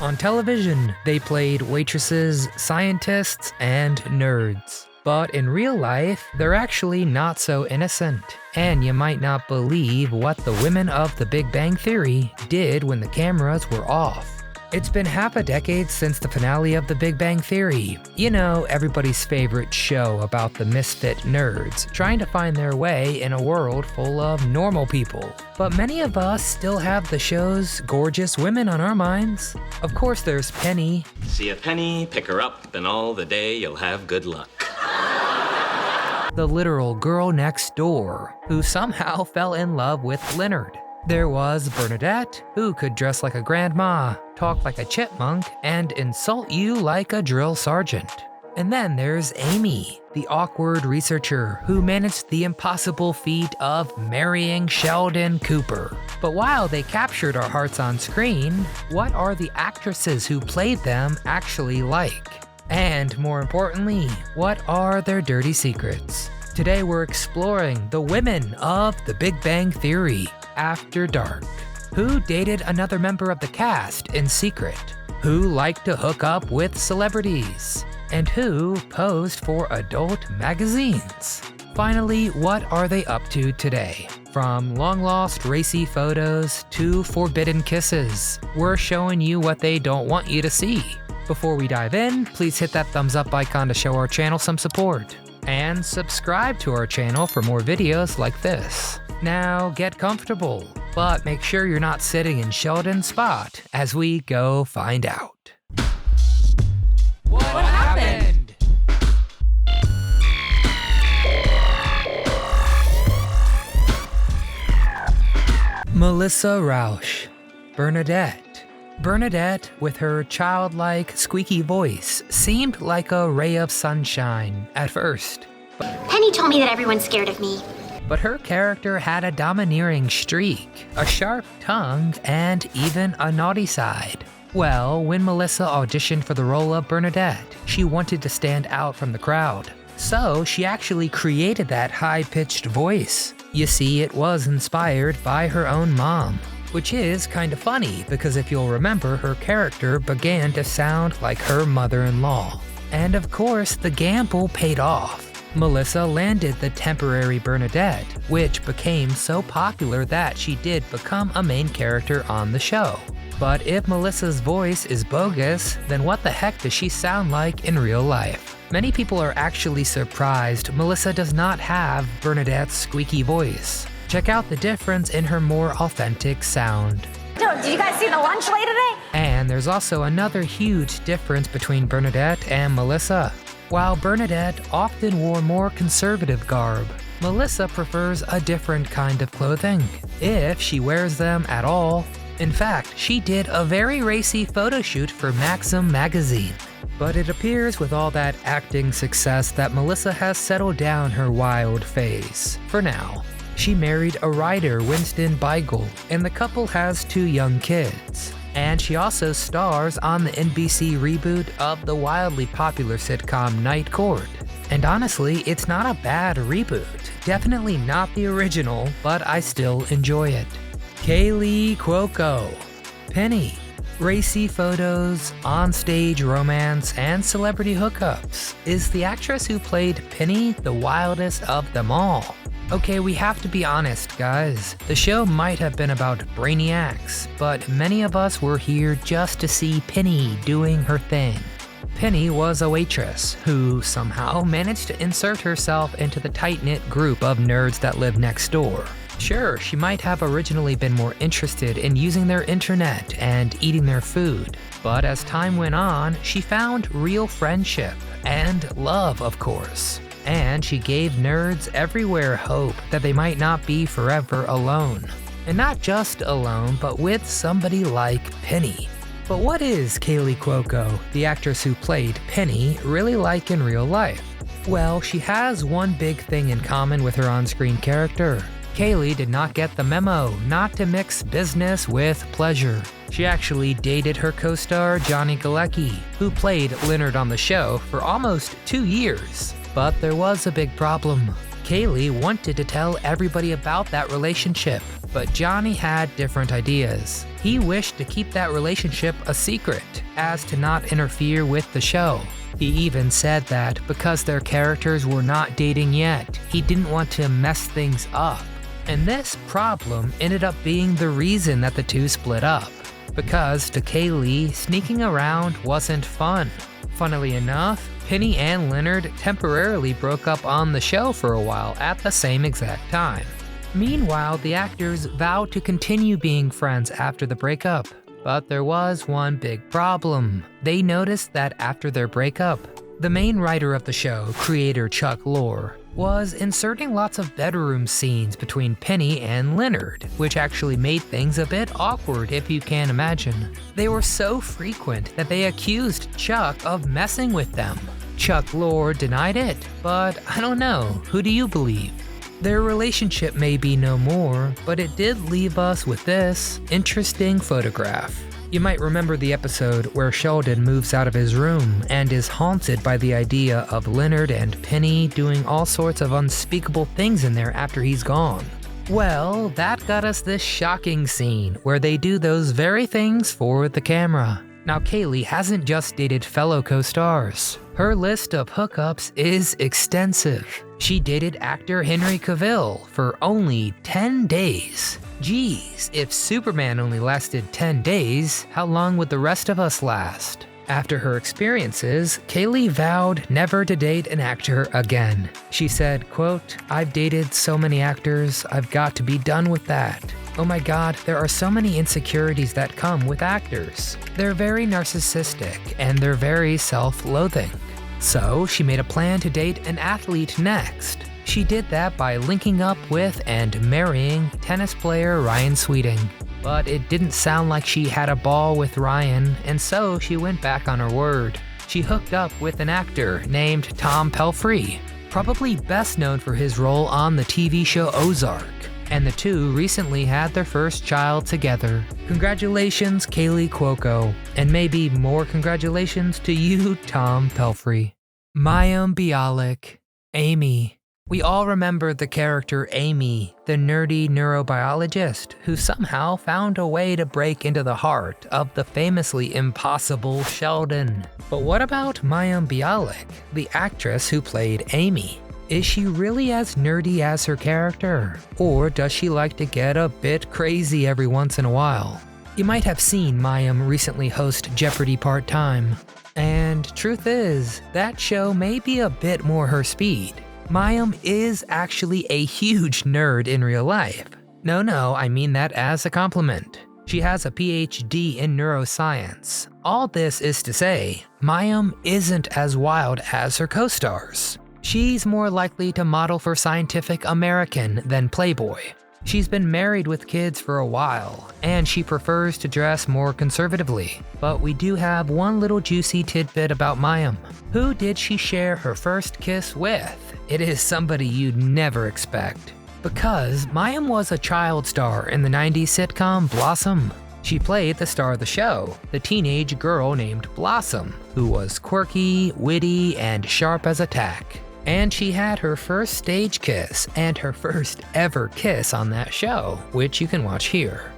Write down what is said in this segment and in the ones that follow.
On television, they played waitresses, scientists, and nerds. But in real life, they're actually not so innocent. And you might not believe what the women of The Big Bang Theory did when the cameras were off. It's been half a decade since the finale of The Big Bang Theory. You know, everybody's favorite show about the misfit nerds trying to find their way in a world full of normal people. But many of us still have the show's gorgeous women on our minds. Of course, there's Penny. See a penny, pick her up, and all the day you'll have good luck. The literal girl next door, who somehow fell in love with Leonard. There was Bernadette, who could dress like a grandma, talk like a chipmunk, and insult you like a drill sergeant. And then there's Amy, the awkward researcher who managed the impossible feat of marrying Sheldon Cooper. But while they captured our hearts on screen, what are the actresses who played them actually like? And more importantly, what are their dirty secrets? Today we're exploring the women of The Big Bang Theory after dark. Who dated another member of the cast in secret? Who liked to hook up with celebrities? And who posed for adult magazines? Finally, what are they up to today? From long-lost racy photos to forbidden kisses, we're showing you what they don't want you to see. Before we dive in, please hit that thumbs up icon to show our channel some support. And subscribe to our channel for more videos like this. Now get comfortable, but make sure you're not sitting in Sheldon's spot as we go find out. What happened? Melissa Rauch, Bernadette. Bernadette, with her childlike, squeaky voice, seemed like a ray of sunshine at first. Penny told me that everyone's scared of me. But her character had a domineering streak, a sharp tongue, and even a naughty side. Well, when Melissa auditioned for the role of Bernadette, she wanted to stand out from the crowd. So she actually created that high-pitched voice. You see, it was inspired by her own mom. Which is kind of funny, because if you'll remember, her character began to sound like her mother-in-law. And of course, the gamble paid off. Melissa landed the temporary Bernadette, which became so popular that she did become a main character on the show. But if Melissa's voice is bogus, then what the heck does she sound like in real life? Many people are actually surprised Melissa does not have Bernadette's squeaky voice. Check out the difference in her more authentic sound. Did you guys see the lunch lady today? And there's also another huge difference between Bernadette and Melissa. While Bernadette often wore more conservative garb, Melissa prefers a different kind of clothing, if she wears them at all. In fact, she did a very racy photo shoot for Maxim magazine. But it appears with all that acting success that Melissa has settled down her wild phase, for now. She married a writer, Winston Beigel, and the couple has 2 young kids. And she also stars on the NBC reboot of the wildly popular sitcom Night Court. And honestly, it's not a bad reboot. Definitely not the original, but I still enjoy it. Kaylee Cuoco, Penny. Racy photos, on-stage romance, and celebrity hookups. Is the actress who played Penny the wildest of them all? Okay, we have to be honest, guys. The show might have been about brainiacs, but many of us were here just to see Penny doing her thing. Penny was a waitress who somehow managed to insert herself into the tight-knit group of nerds that live next door. Sure, she might have originally been more interested in using their internet and eating their food, but as time went on, she found real friendship and love, of course. And she gave nerds everywhere hope that they might not be forever alone. And not just alone, but with somebody like Penny. But what is Kaylee Cuoco, the actress who played Penny, really like in real life? Well, she has one big thing in common with her on-screen character. Kaylee did not get the memo not to mix business with pleasure. She actually dated her co-star Johnny Galecki, who played Leonard on the show for almost 2 years. But there was a big problem. Kaylee wanted to tell everybody about that relationship, but Johnny had different ideas. He wished to keep that relationship a secret, as to not interfere with the show. He even said that because their characters were not dating yet, he didn't want to mess things up. And this problem ended up being the reason that the two split up. Because to Kaylee, sneaking around wasn't fun. Funnily enough, Penny and Leonard temporarily broke up on the show for a while at the same exact time. Meanwhile, the actors vowed to continue being friends after the breakup. But there was one big problem. They noticed that after their breakup, the main writer of the show, creator Chuck Lorre, was inserting lots of bedroom scenes between Penny and Leonard, which actually made things a bit awkward if you can imagine. They were so frequent that they accused Chuck of messing with them. Chuck Lorre denied it, but I don't know, who do you believe? Their relationship may be no more, but it did leave us with this interesting photograph. You might remember the episode where Sheldon moves out of his room and is haunted by the idea of Leonard and Penny doing all sorts of unspeakable things in there after he's gone. Well, that got us this shocking scene where they do those very things for the camera. Now, Kaylee hasn't just dated fellow co-stars. Her list of hookups is extensive. She dated actor Henry Cavill for only 10 days. Geez, if Superman only lasted 10 days, how long would the rest of us last? After her experiences, Kaylee vowed never to date an actor again. She said, quote, "I've dated so many actors, I've got to be done with that. Oh my god, there are so many insecurities that come with actors. They're very narcissistic and they're very self-loathing." So she made a plan to date an athlete next. She did that by linking up with and marrying tennis player Ryan Sweeting. But it didn't sound like she had a ball with Ryan, and so she went back on her word. She hooked up with an actor named Tom Pelphrey, probably best known for his role on the TV show Ozark. And the two recently had their first child together. Congratulations, Kaylee Cuoco, and maybe more congratulations to you, Tom Pelphrey. Mayim Bialik, Amy. We all remember the character Amy, the nerdy neurobiologist who somehow found a way to break into the heart of the famously impossible Sheldon. But what about Mayim Bialik, the actress who played Amy? Is she really as nerdy as her character? Or does she like to get a bit crazy every once in a while? You might have seen Mayim recently host Jeopardy part-time. And truth is, that show may be a bit more her speed. Mayim is actually a huge nerd in real life. No, I mean that as a compliment. She has a PhD in neuroscience. All this is to say, Mayim isn't as wild as her co-stars. She's more likely to model for Scientific American than Playboy. She's been married with kids for a while, and she prefers to dress more conservatively. But we do have one little juicy tidbit about Mayim. Who did she share her first kiss with? It is somebody you'd never expect. Because Mayim was a child star in the 90s sitcom Blossom. She played the star of the show, the teenage girl named Blossom, who was quirky, witty, and sharp as a tack. And she had her first stage kiss and her first ever kiss on that show, which you can watch here.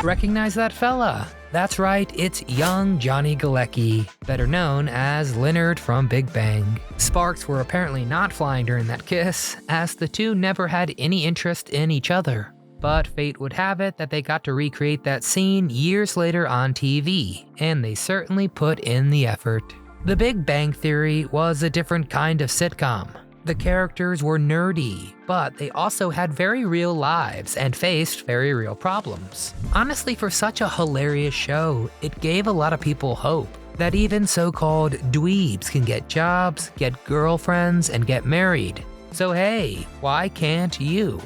Recognize that fella? That's right, it's young Johnny Galecki, better known as Leonard from Big Bang. Sparks were apparently not flying during that kiss, as the two never had any interest in each other. But fate would have it that they got to recreate that scene years later on TV, and they certainly put in the effort. The Big Bang Theory was a different kind of sitcom. The characters were nerdy, but they also had very real lives and faced very real problems. Honestly, for such a hilarious show, it gave a lot of people hope that even so-called dweebs can get jobs, get girlfriends, and get married. So hey, why can't you?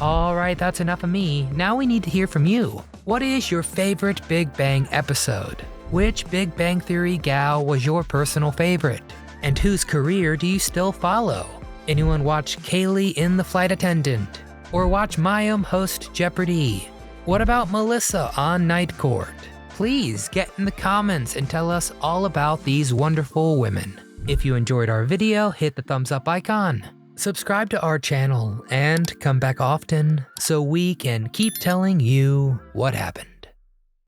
Alright, that's enough of me. Now we need to hear from you. What is your favorite Big Bang episode? Which Big Bang Theory gal was your personal favorite? And whose career do you still follow? Anyone watch Kaylee in The Flight Attendant? Or watch Mayim host Jeopardy? What about Melissa on Night Court? Please get in the comments and tell us all about these wonderful women. If you enjoyed our video, hit the thumbs up icon. Subscribe to our channel and come back often so we can keep telling you what happened.